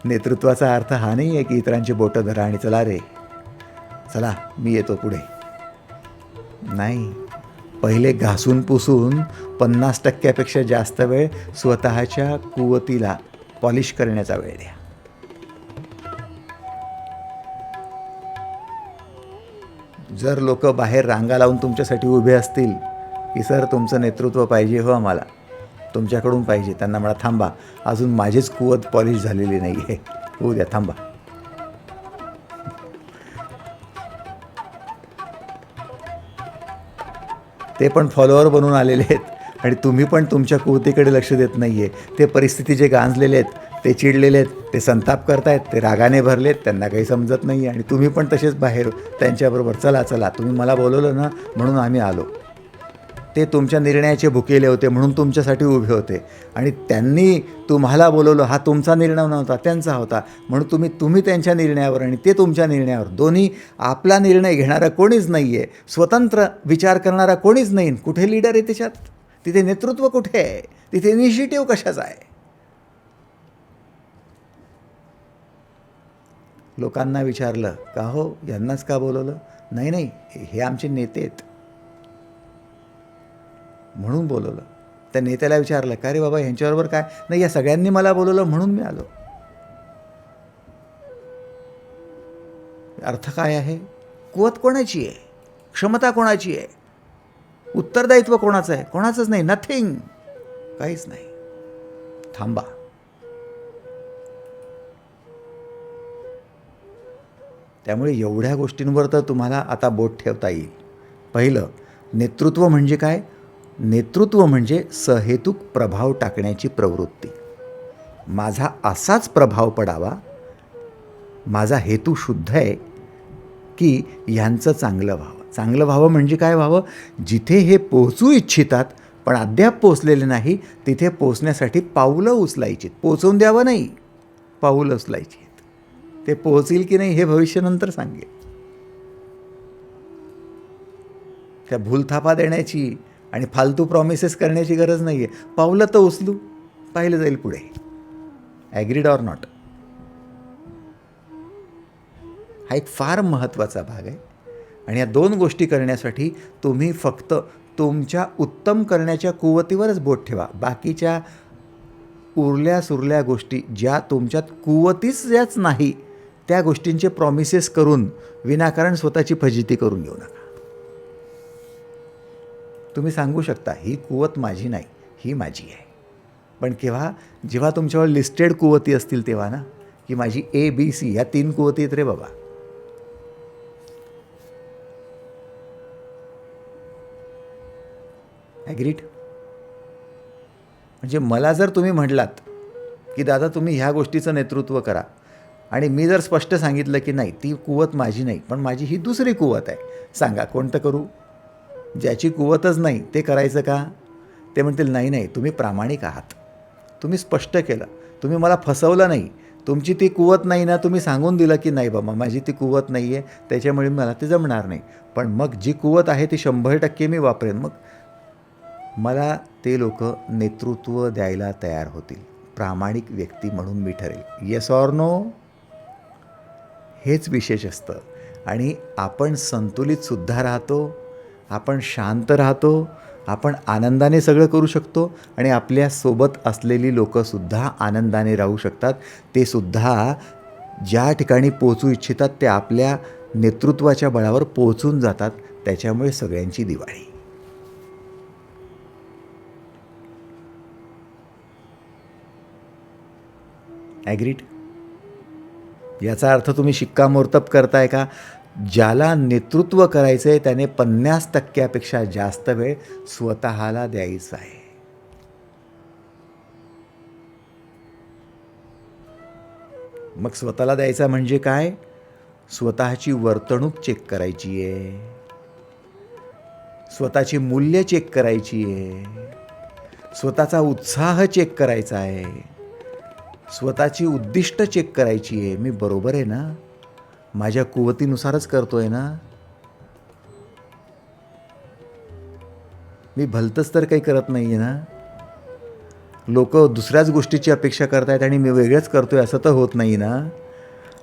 नेतृत्वाचा अर्थ हा नाही आहे की इतरांची बोटं धरा आणि चला रे, चला मी येतो पुढे. नाही, पहिले घासून पुसून 50%पेक्षा जास्त वेळ स्वतःच्या कुवतीला पॉलिश करण्याचा वेळ द्या. जर लोक बाहेर रांगा लावून तुमच्यासाठी उभे असतील की सर तुमचं नेतृत्व पाहिजे हो आम्हाला, तुमच्याकडून पाहिजे. त्यांना म्हणा थांबा, अजून माझीच कुवत पॉलिश झालेली नाही आहे, होऊ द्या, थांबा. ते पण फॉलोअर बनून आलेले आहेत आणि तुम्ही पण तुमच्या कुवतीकडे लक्ष देत नाही आहे. ते परिस्थितीचे गांजलेले आहेत, ते चिडलेले आहेत, ते संताप करतायत, ते रागाने भरलेत, त्यांना काही समजत नाही आहे आणि तुम्ही पण तसेच बाहेर त्यांच्याबरोबर चला चला तुम्ही मला बोलवलं ना म्हणून आम्ही आलो. ते तुमच्या निर्णयाचे भुकेले होते म्हणून तुमच्यासाठी उभे होते आणि त्यांनी तुम्हाला बोलवलं हा तुमचा निर्णय नव्हता, त्यांचा होता, म्हणून तुम्ही त्यांच्या निर्णयावर आणि ते तुमच्या निर्णयावर, दोन्ही आपला निर्णय घेणारा कोणीच नाही आहे, स्वतंत्र विचार करणारा कोणीच नाही. कुठे लीडर आहे त्याच्यात? तिथे नेतृत्व कुठे आहे? तिथे इनिशिएटिव्ह कशाचा आहे? लोकांना विचारलं का हो यांनाच का बोलवलं? नाही नाही, हे आमचे नेते आहेत म्हणून बोलवलं. त्या नेत्याला विचारलं का रे बाबा ह्यांच्याबरोबर काय? नाही, या सगळ्यांनी मला बोलवलं म्हणून मी आलो. अर्थ काय आहे? कुवत कोणाची आहे? क्षमता कोणाची आहे? उत्तरदायित्व कोणाचं आहे? कोणाचंच नाही. नथिंग, काहीच नाही. थांबा. त्यामुळे एवढ्या गोष्टींवर तर तुम्हाला आता बोट ठेवता येईल. पहिलं, नेतृत्व म्हणजे काय? नेतृत्व म्हणजे सहेतुक प्रभाव टाकण्याची प्रवृत्ती. माझा असाच प्रभाव पडावा, माझा हेतू शुद्ध आहे की ह्यांचं चांगलं व्हावं. चांगलं व्हावं म्हणजे काय व्हावं? जिथे हे पोहोचू इच्छितात पण अद्याप पोचलेले नाही, तिथे पोचण्यासाठी पाऊलं उचलायची. पोचवून द्यावं नाही, पाऊलं उचलायची. ते पोहोचेल की नाही हे भविष्य नंतर सांगेल. त्या भूलथापा देण्याची आणि फालतू प्रॉमिसेस करण्याची गरज नाही आहे. पावलं तर उचलू, पाहिलं जाईल पुढे. Agreed or not? हा एक फार महत्त्वाचा भाग आहे आणि या दोन गोष्टी करण्यासाठी तुम्ही फक्त तुमच्या उत्तम करण्याच्या कुवतीवरच बोट ठेवा. बाकीच्या उरल्या सुरल्या गोष्टी ज्या तुमच्यात कुवतीच याच नाही त्या गोष्टींचे प्रॉमिसेस करून विनाकारण स्वतःची फजिती करून घेऊ नका. तुम्ही सांगू शकता ही कुवत माझी नाही, ही माझी आहे. पण जेव्हा तुमच्यावर लिस्टेड कुवती असतील तेव्हा ना, की माझी ABC ह्या 3 कुवती आहेत रे बाबा. ॲग्रीड? म्हणजे मला जर तुम्ही म्हटलात की दादा तुम्ही ह्या गोष्टीचं नेतृत्व करा आणि मी जर स्पष्ट सांगितलं की नाही ती कुवत माझी नाही पण माझी ही दुसरी कुवत आहे, सांगा कोणतं करू? ज्याची कुवतच नाही ते करायचं का? ते म्हणतील नाही नाही तुम्ही प्रामाणिक आहात, तुम्ही स्पष्ट केलं, तुम्ही मला फसवलं नाही, तुमची ती कुवत नाही ना, तुम्ही सांगून दिलं की नाही बाबा माझी ती कुवत नाही आहे त्याच्यामुळे मला ते जमणार नाही. पण मग जी कुवत आहे ती 100% मी वापरेन. मग मला ते लोक नेतृत्व द्यायला तयार होतील. प्रामाणिक व्यक्ती म्हणून मी ठरेल. Yes or no? हेच विशेष असतं. आणि आपण संतुलितसुद्धा राहतो, आपण शांत राहतो, आपण आनंदाने सगळं करू शकतो आणि आपल्यासोबत असलेली लोकंसुद्धा आनंदाने राहू शकतात. ते सुद्धा ज्या ठिकाणी पोहोचू इच्छितात ते आपल्या नेतृत्वाच्या बळावर पोहोचून जातात. त्याच्यामुळे सगळ्यांची दिवाळी. ॲग्रीड? याचा अर्थ तुम्ही शिक्कामोर्तब करताय का? ज्याला नेतृत्व करायचं आहे त्याने 50% जास्त वेळ स्वतःला द्यायचा आहे. मग स्वतःला द्यायचा म्हणजे काय? स्वतःची वर्तणूक चेक करायची आहे, स्वतःची मूल्य चेक करायची आहे, स्वतःचा उत्साह चेक करायचा आहे, स्वतःची उद्दिष्ट चेक करायची आहे. मी बरोबर आहे ना? माझ्या कुवतीनुसारच करतोय ना? मी भलतंच तर काही करत नाही आहे ना? लोक दुसऱ्याच गोष्टीची अपेक्षा करतायत आणि मी वेगळंच करतोय असं तर होत नाही ना?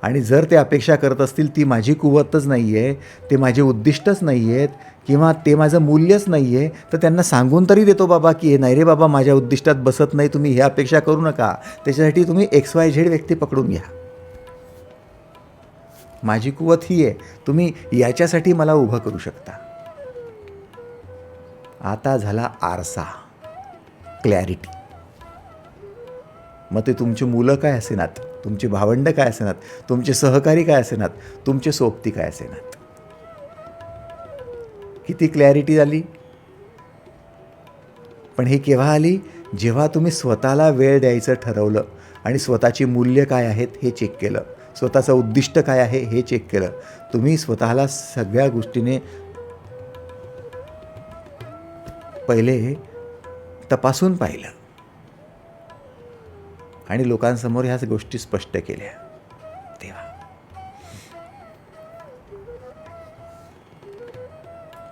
आणि जर ते अपेक्षा करत असतील ती माझी कुवतच नाही आहे, ते माझे उद्दिष्टच नाही आहेत किंवा ते माझं मूल्यच नाही आहे, तर त्यांना सांगून तरी देतो बाबा की हे नाही रे बाबा माझ्या उद्दिष्टात बसत नाही, तुम्ही हे अपेक्षा करू नका. त्याच्यासाठी तुम्ही XYZ व्यक्ती पकडून घ्या. माझी कुवत ही आहे, तुम्ही याच्यासाठी मला उभं करू शकता. आता झाला आरसा, क्लॅरिटी. मग ते तुमची मुलं काय असेनात, तुमची भावंडं काय असेनात, तुमचे सहकारी काय असेनात, तुमचे सोबती काय असेनात. किती क्लॅरिटी आली. पण हे केव्हा आली? जेव्हा तुम्ही स्वतःला वेळ द्यायचं ठरवलं आणि स्वतःची मूल्य काय आहेत हे चेक केलं, स्वतःचं उद्दिष्ट काय आहे हे चेक केलं. तुम्ही स्वतःला सगळ्या गोष्टीने पहिले तपासून पाहिलं आणि लोकांसमोर ह्याच गोष्टी स्पष्ट केल्या. तेव्हा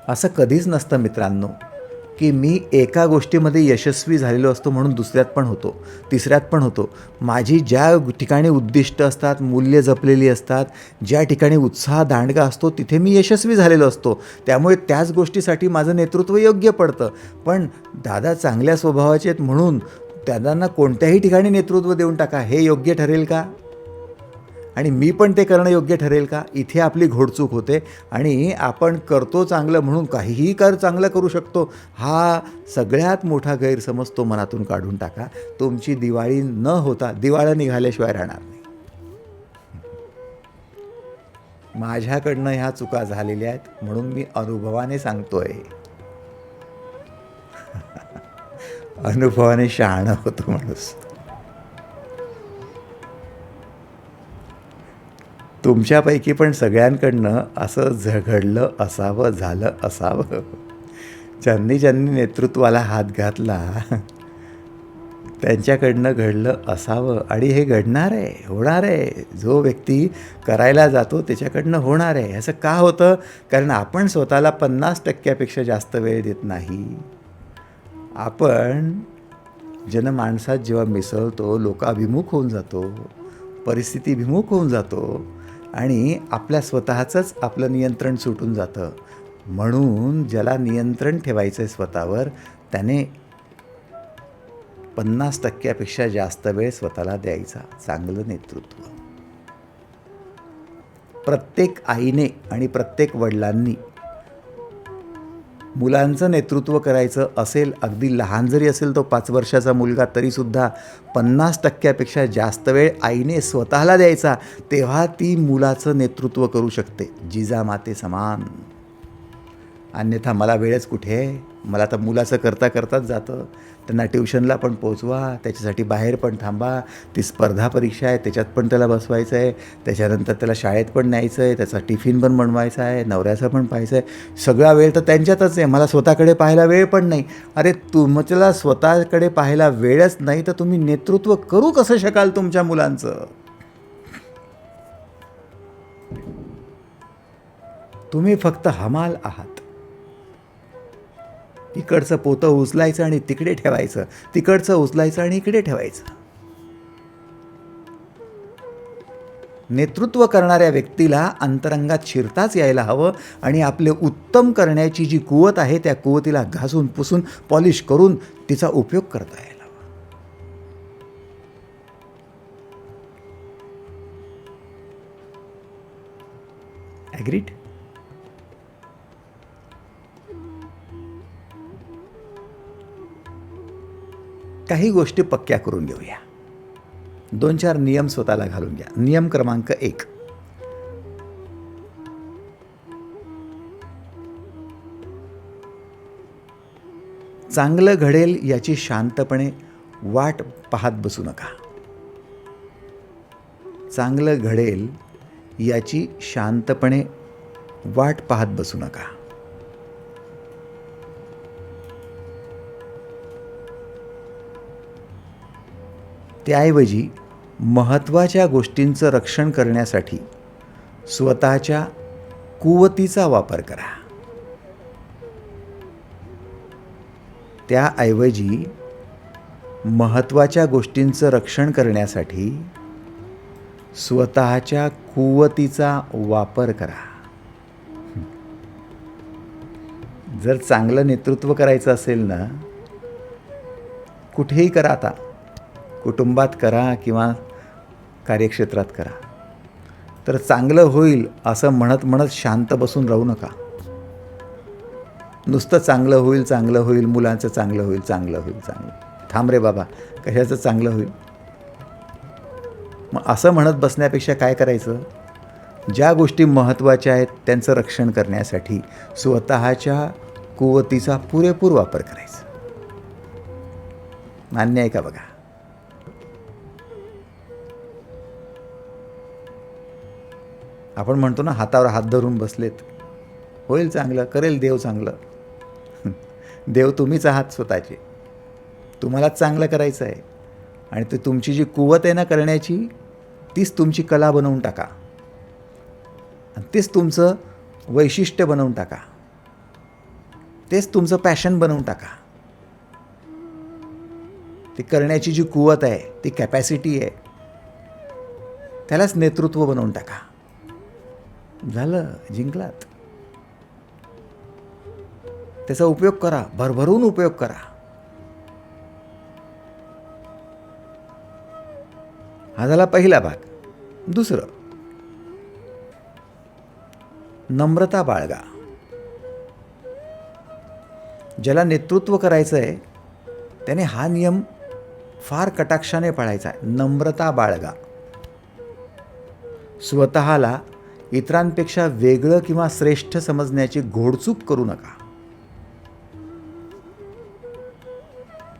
असं कधीच नसतं मित्रांनो की मी एका गोष्टीमध्ये यशस्वी झालेलो असतो म्हणून दुसऱ्यात पण होतो, तिसऱ्यात पण होतो. माझी ज्या ठिकाणी उद्दिष्ट असतात, मूल्य जपलेली असतात, ज्या ठिकाणी उत्साह दांडगा असतो तिथे मी यशस्वी झालेलो असतो. त्यामुळे त्याच गोष्टीसाठी माझं नेतृत्व योग्य पडतं. पण दादा चांगल्या स्वभावाचे आहेत म्हणून दादांना कोणत्याही ठिकाणी नेतृत्व देऊन टाका, हे योग्य ठरेल का? आणि मी पण ते करणं योग्य ठरेल का? इथे आपली घोडचूक होते. आणि आपण करतो चांगलं म्हणून काहीही चांगलं करू शकतो, हा सगळ्यात मोठा गैरसमज तो मनातून काढून टाका. तुमची दिवाळी न होता दिवाळं निघाल्याशिवाय राहणार नाही. माझ्याकडनं ह्या चुका झालेल्या आहेत म्हणून मी अनुभवाने सांगतोय. अनुभवाने शहाणा होतो माणूस. तुमच्यापैकी पण सगळ्यांकडनं असं घडलं असावं, झालं असावं. ज्यांनी ज्यांनी नेतृत्वाला हात घातला त्यांच्याकडनं घडलं असावं आणि हे घडणार आहे, होणार आहे. जो व्यक्ती करायला जातो त्याच्याकडनं होणार आहे. असं का होतं? कारण आपण स्वतःला 50% जास्त वेळ देत नाही. आपण जनमानसात जेव्हा मिसळतो, लोकाभिमुख होऊन जातो, परिस्थितीभिमुख होऊन जातो आणि आपल्या स्वतःचंच आपलं नियंत्रण सुटून जातं. म्हणून ज्याला नियंत्रण ठेवायचं आहे स्वतःवर त्याने 50%पेक्षा जास्त वेळ स्वतःला द्यायचा. चांगलं नेतृत्व. प्रत्येक आईने आणि प्रत्येक वडिलांनी मुलांचं नेतृत्व करायचं असेल, अगदी लहान जरी असेल तो 5 वर्षाचा मुलगा तरीसुद्धा 50%पेक्षा जास्त वेळ आईने स्वतःला द्यायचा. तेव्हा ती मुलाचं नेतृत्व करू शकते जिजामाते समान. अन्यथा मला वेळच कुठे आहे. मला तर मुलाचं करता करताच जातं. त्यांना ट्युशनला पण पोचवा, त्याच्यासाठी बाहेर पण थांबा, ती स्पर्धा परीक्षा आहे त्याच्यात पण त्याला बसवायचं आहे, त्याच्यानंतर त्याला शाळेत पण न्यायचं आहे, त्याचा टिफिन पण बनवायचा आहे, नवऱ्याचं पण पाहायचं आहे. सगळा वेळ तर त्यांच्यातच आहे. मला स्वतःकडे पाहायला वेळ पण नाही. अरे तुमच्याला स्वतःकडे पाहायला वेळच नाही तर तुम्ही नेतृत्व करू कसं शकाल तुमच्या मुलांचं? तुम्ही फक्त हमाल आहात. इकडचं पोतं उचलायचं आणि तिकडे ठेवायचं, तिकडचं उचलायचं आणि इकडे ठेवायचं. नेतृत्व करणाऱ्या व्यक्तीला अंतरंगात शिरताच यायला हवं आणि आपले उत्तम करण्याची जी कुवत आहे त्या कुवतीला घासून पुसून पॉलिश करून तिचा उपयोग करता यायला हवा. ॲग्रीड? काही गोष्टी पक्क्या करून घेऊया. 2-4 नियम स्वतःला घालून घ्या. नियम क्रमांक 1, चांगलं घडेल याची शांतपणे वाट पाहत बसू नका. चांगलं घडेल याची शांतपणे वाट पाहत बसू नका. त्याऐवजी महत्त्वाच्या गोष्टींचं रक्षण करण्यासाठी स्वतःच्या कुवतीचा वापर करा. त्याऐवजी महत्त्वाच्या गोष्टींचं रक्षण करण्यासाठी स्वतःच्या कुवतीचा वापर करा. जर चांगलं नेतृत्व करायचं असेल ना, कुठेही करा. आता कुटुंबात करा किंवा कार्यक्षेत्रात करा. तर चांगलं होईल असं म्हणत म्हणत शांत बसून राहू नका. नुसतं चांगलं होईल, चांगलं होईल, मुलांचं चांगलं होईल, चांगलं होईल, चांगलं. थांब रे बाबा, कशाचं चांगलं होईल? मग असं म्हणत बसण्यापेक्षा काय करायचं, ज्या गोष्टी महत्त्वाच्या आहेत त्यांचं रक्षण करण्यासाठी स्वतःच्या कुवतीचा पुरेपूर वापर करायचा. मान्य आहे का बघा? आपण म्हणतो ना, हातावर हात धरून बसलेत, होईल चांगलं, करेल देव चांगलं. देव तुम्हीच आहात स्वतःचे, तुम्हालाच चांगलं करायचं आहे. आणि ते तुमची जी कुवत आहे ना करण्याची, तीच तुमची कला बनवून टाका आणि तेच तुमचं वैशिष्ट्य बनवून टाका, तेच तुमचं पॅशन बनवून टाका. ती करण्याची जी कुवत आहे, ती कॅपॅसिटी आहे, त्यालाच नेतृत्व बनवून टाका. झालं, जिंकलात. त्याचा उपयोग करा, भरभरून उपयोग करा. हा झाला पहिला भाग. दुसरं, नम्रता बाळगा. ज्याला नेतृत्व करायचं आहे त्याने हा नियम फार कटाक्षाने पाळायचा आहे. नम्रता बाळगा. स्वतःला इतरांपेक्षा वेगळं किंवा श्रेष्ठ समजण्याची घोडचूक करू नका.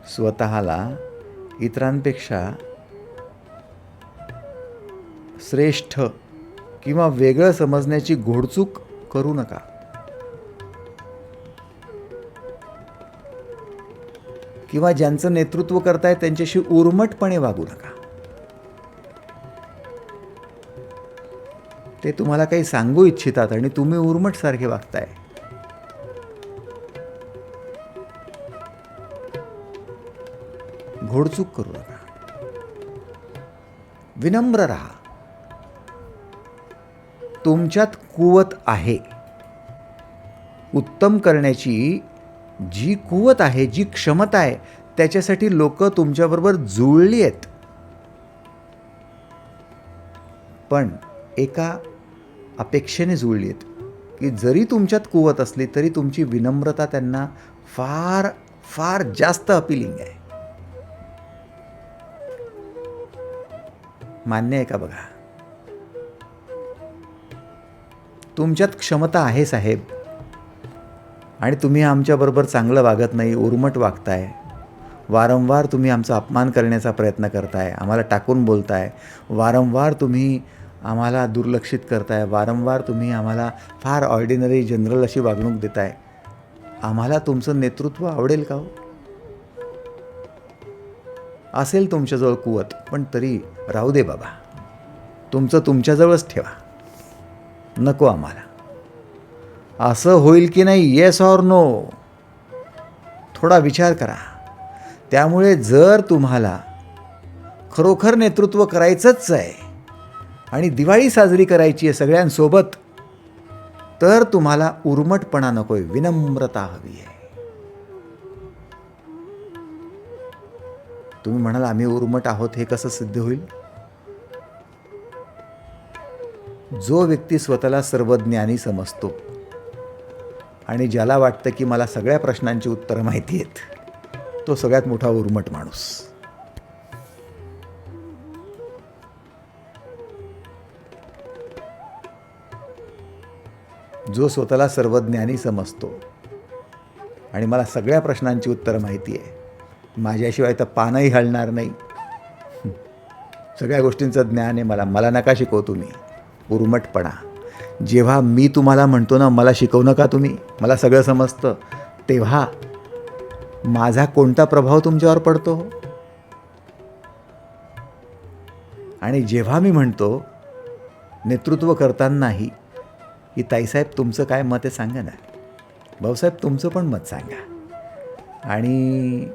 स्वतःला इतरांपेक्षा श्रेष्ठ किंवा वेगळं समजण्याची घोडचूक करू नका. किंवा ज्यांचं नेतृत्व करताय त्यांच्याशी उर्मटपणे वागू नका. ते तुम्हाला काही सांगू इच्छितात आणि तुम्ही उर्मटसारखे वागताय. घोडचूक करू नका. विनम्र राहा. तुमच्यात कुवत आहे, उत्तम करण्याची जी कुवत आहे, जी क्षमता आहे, त्याच्यासाठी लोक तुमच्याबरोबर जुळली आहेत. पण एका अपेक्षेने जुळली आहेत की जरी तुमच्यात कुवत असली तरी तुमची विनम्रता त्यांना फार फार जास्त अपीलिंग आहे. मान्य आहे का बघा? तुमच्यात क्षमता आहे साहेब, आणि तुम्ही आमच्याबरोबर चांगलं वागत नाही, उर्मट वागताय. वारंवार तुम्ही आमचा अपमान करण्याचा प्रयत्न करताय, आम्हाला टाकून बोलताय, वारंवार तुम्ही आम्हाला दुर्लक्षित करताय, वारंवार तुम्ही आम्हाला फार ऑर्डिनरी जनरल अशी वागणूक देताय. आम्हाला तुमचं नेतृत्व आवडेल का हो? असेल तुमच्याजवळ कुवत, पण तरी राहू दे बाबा, तुमचं तुमच्याजवळच ठेवा, नको आम्हाला. असं होईल की नाही? Yes or no? थोडा विचार करा. त्यामुळे जर तुम्हाला खरोखर नेतृत्व करायचंच आहे आणि दिवाळी साजरी करायची आहे सगळ्यांसोबत, तर तुम्हाला उर्मटपणा नकोय, विनम्रता हवी आहे. तुम्ही म्हणाल आम्ही उर्मट आहोत, हे कसं सिद्ध होईल? जो व्यक्ती स्वतःला सर्वज्ञानी समजतो आणि ज्याला वाटतं की मला सगळ्या प्रश्नांची उत्तरं माहिती आहेत, तो सगळ्यात मोठा उर्मट माणूस. जो स्वतःला सर्वज्ञानी समजतो आणि मला सगळ्या प्रश्नांची उत्तरं माहिती आहे, माझ्याशिवाय तर पानही हलणार नाही, सगळ्या गोष्टींचं ज्ञान आहे मला नका शिकवू तुम्ही. उर्मटपणा. जेव्हा मी तुम्हाला म्हणतो ना मला शिकवू नका तुम्ही, मला सगळं समजतं, तेव्हा माझा कोणता प्रभाव तुमच्यावर पडतो? आणि जेव्हा मी म्हणतो नेतृत्व करतानाही की ताईसाहेब तुमचं काय मत आहे सांगा ना, भाऊसाहेब तुमचं पण मत सांगा, आणि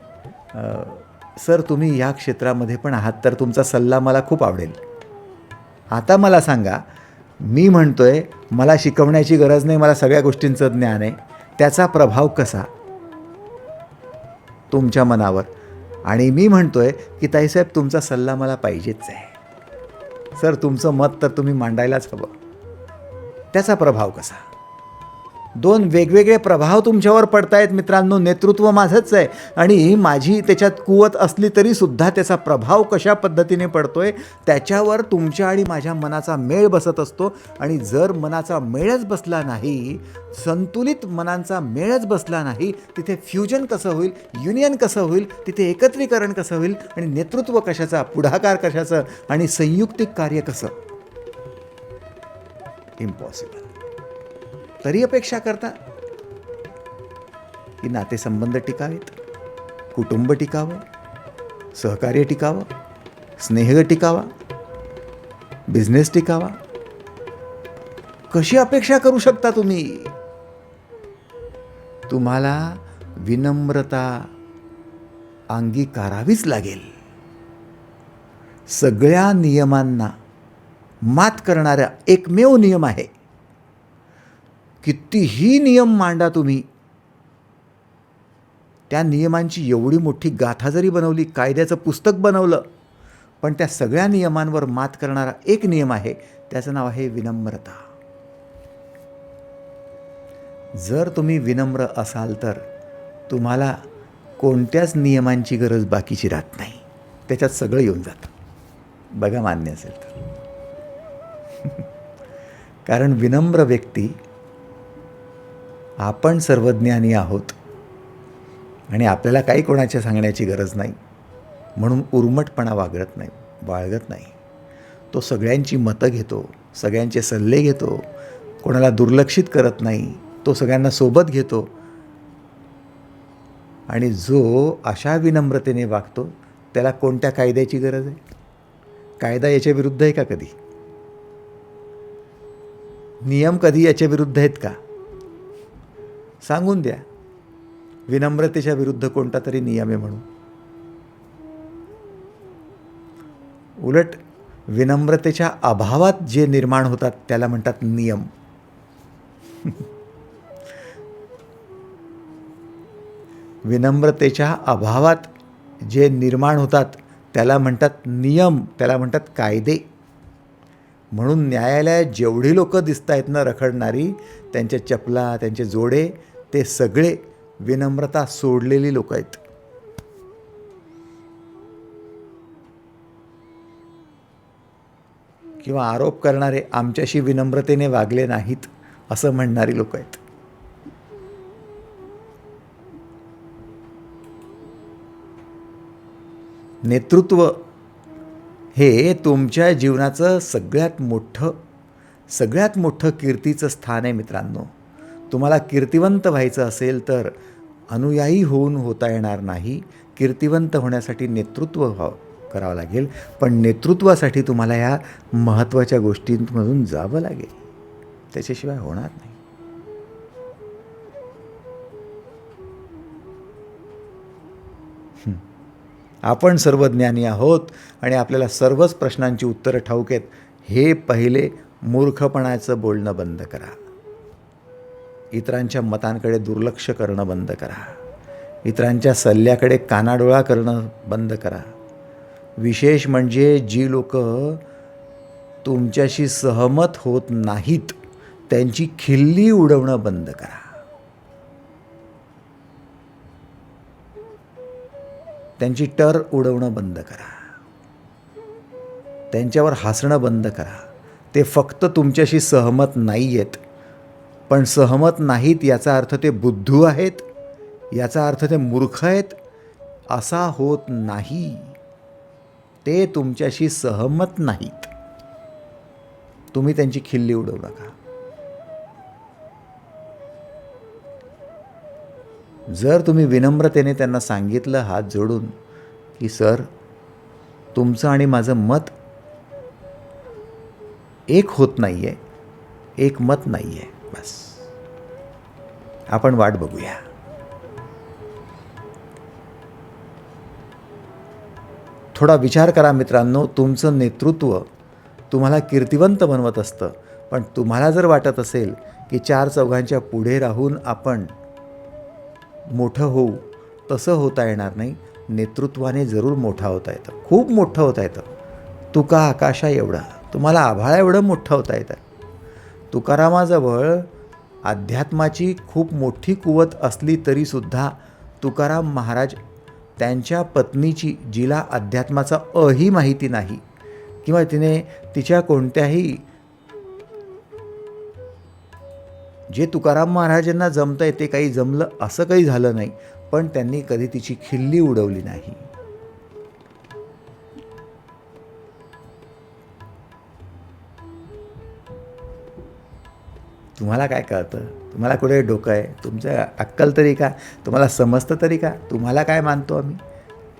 सर तुम्ही या क्षेत्रामध्ये पण आहात तर तुमचा सल्ला मला खूप आवडेल. आता मला सांगा, मी म्हणतोय मला शिकवण्याची गरज नाही, मला सगळ्या गोष्टींचं ज्ञान आहे, त्याचा प्रभाव कसा तुमच्या मनावर? आणि मी म्हणतोय की ताईसाहेब तुमचा सल्ला मला पाहिजेच आहे, सर तुमचं मत तर तुम्ही मांडायलाच हवं, त्याचा प्रभाव कसा? दोन वेगवेगळे प्रभाव तुमच्यावर पडतायत मित्रांनो. नेतृत्व माझंच आहे आणि माझी त्याच्यात कुवत असली तरीसुद्धा त्याचा प्रभाव कशा पद्धतीने पडतोय त्याच्यावर तुमच्या आणि माझ्या मनाचा मेळ बसत असतो. आणि जर मनाचा मेळच बसला नाही, संतुलित मनांचा मेळच बसला नाही, तिथे फ्युजन कसं होईल, युनियन कसं होईल, तिथे एकत्रीकरण कसं होईल आणि नेतृत्व कशाचा, पुढाकार कशाचं आणि संयुक्तिक कार्य कसं? इम्पॉसिबल. तरी अपेक्षा करता की नातेसंबंध टिकावेत, कुटुंब टिकावं, सहकार्य टिकावं, स्नेह टिकावा, बिझनेस टिकावा. कशी अपेक्षा करू शकता तुम्ही? तुम्हाला विनम्रता अंगीकारावीच लागेल. सगळ्या नियमांना मात करणारा एकमेव नियम आहे. कितीही नियम मांडा तुम्ही, त्या नियमांची एवढी मोठी गाथा जरी बनवली, कायद्याचं पुस्तक बनवलं, पण त्या सगळ्या नियमांवर मात करणारा एक नियम आहे, त्याचं नाव आहे विनम्रता. जर तुम्ही विनम्र असाल तर तुम्हाला कोणत्याच नियमांची गरज बाकीची राहत नाही. त्याच्यात सगळं येऊन जातं. बघा, मान्य असेल तर. कारण विनम्र व्यक्ती, आपण सर्वज्ञानी आहोत आणि आपल्याला काही कोणाच्या सांगण्याची गरज नाही म्हणून उर्मटपणा बाळगत नाही. तो सगळ्यांची मतं घेतो, सगळ्यांचे सल्ले घेतो, कोणाला दुर्लक्षित करत नाही, तो सगळ्यांना सोबत घेतो. आणि जो अशा विनम्रतेने वागतो त्याला कोणत्या कायद्याची गरज आहे? कायदा याच्या विरुद्ध आहे का कधी? नियम कधी याच्या विरुद्ध आहेत का? सांगून द्या विनम्रतेच्या विरुद्ध कोणता तरी नियम आहे म्हणून. उलट विनम्रतेच्या अभावात जे निर्माण होतात त्याला म्हणतात नियम. विनम्रतेच्या अभावात जे निर्माण होतात त्याला म्हणतात नियम, त्याला म्हणतात कायदे. म्हणून न्यायालयात जेवढी लोक दिसत आहेत ना रखडणारी, त्यांच्या चपला, त्यांचे जोडे, ते सगळे विनम्रता सोडलेली लोक आहेत. किंवा आरोप करणारे आमच्याशी विनम्रतेने वागले नाहीत असं म्हणणारी लोक आहेत. नेतृत्व हे तुमच्या जीवनाचं सगळ्यात मोठं कीर्तीचं स्थान आहे मित्रांनो. तुम्हाला कीर्तिवंत व्हायचं असेल तर अनुयायी होऊन होता येणार नाही. कीर्तिवंत होण्यासाठी नेतृत्व करावं लागेल. पण नेतृत्वासाठी तुम्हाला या महत्त्वाच्या गोष्टींमधून जावं लागेल, त्याच्याशिवाय होणार नाही. आपण सर्वज्ञानी आहोत आणि आपल्याला सर्वच प्रश्नांची उत्तरं ठाऊक आहेत, हे पहिले मूर्खपणाचं बोलणं बंद करा. इतरांच्या मतांकडे दुर्लक्ष करणं बंद करा. इतरांच्या सल्ल्याकडे कानाडोळा करणं बंद करा. विशेष म्हणजे जी लोक तुमच्याशी सहमत होत नाहीत त्यांची खिल्ली उडवणं बंद करा. त्यांची टर उडवणं बंद करा. त्यांच्यावर हसणं बंद करा. ते फक्त तुमच्याशी सहमत नाही आहेत, पण सहमत नाहीत याचा अर्थ ते बुद्धू आहेत, याचा अर्थ ते मूर्ख आहेत असा होत नाही. ते तुमच्याशी सहमत नाहीत, तुम्ही त्यांची खिल्ली उडवू नका. जर तुम्ही विनम्रतेने त्यांना सांगितलं हात जोडून की सर, तुमचं आणि माझं मत एक होत नाही आहे, एक मत नाही आहे, बस आपण वाट बघूया. थोडा विचार करा मित्रांनो. तुमचं नेतृत्व तुम्हाला कीर्तिवंत बनवत असतं, पण तुम्हाला जर वाटत असेल की चार चौघांच्या पुढे राहून आपण मोठं होऊ, तसं होता येणार नाही. नेतृत्वाने जरूर मोठा होता येतं, खूप मोठं होता येतं. तुका आकाशा एवढा, तुम्हाला आभाळा एवढं मोठं होता येतं. तुकारामाजवळ अध्यात्माची खूप मोठी कुवत असली तरीसुद्धा तुकाराम महाराज त्यांच्या पत्नीची, जिला अध्यात्माचा अही माहिती नाही किंवा तिने तिच्या कोणत्याही, जे तुकाराम महाराजांना जमतं आहे ते काही जमलं असं काही झालं नाही, पण त्यांनी कधी तिची खिल्ली उडवली नाही. तुम्हाला काय कळतं? तुम्हाला कुठे डोकं आहे? तुमचं अक्कल तरी का? तुम्हाला समजतं तरी का? तुम्हाला काय मानतो आम्ही?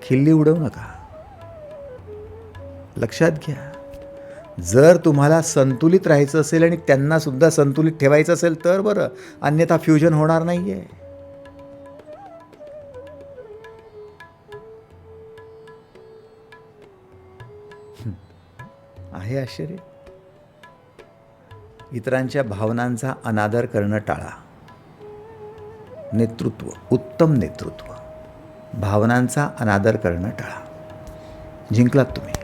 खिल्ली उडवू नका. लक्षात घ्या, जर तुम्हाला संतुलित राहायचं असेल आणि त्यांनासुद्धा संतुलित ठेवायचं असेल तर बरं, अन्यथा फ्युजन होणार नाही आहे. आहे आश्चर्य. इतरांच्या भावनांचा अनादर करणं टाळा. नेतृत्व, उत्तम नेतृत्व, भावनांचा अनादर करणं टाळा. जिंकलात तुम्ही.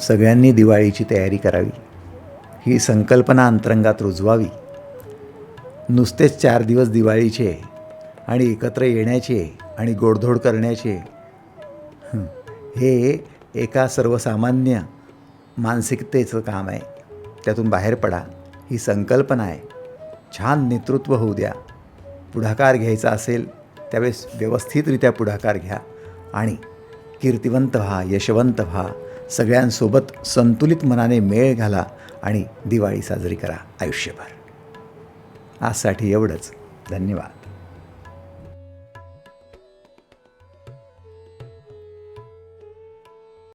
सगळ्यांनी दिवाळीची तयारी करावी, ही संकल्पना अंतरंगात रुजवावी. नुसतेच 4 दिवस दिवाळीचे आणि एकत्र येण्याचे आणि गोडधोड करण्याचे, हे एका सर्वसामान्य मानसिकतेचं काम आहे. त्यातून बाहेर पडा. ही संकल्पना आहे. छान नेतृत्व होऊ द्या. पुढाकार घ्यायचा असेल त्यावेळेस व्यवस्थितरित्या पुढाकार घ्या आणि कीर्तिवंत व्हा, यशवंत व्हा. सगळ्यांसोबत संतुलित मनाने मेळ घाला आणि दिवाळी साजरी करा आयुष्यभर. आजसाठी एवढंच. धन्यवाद.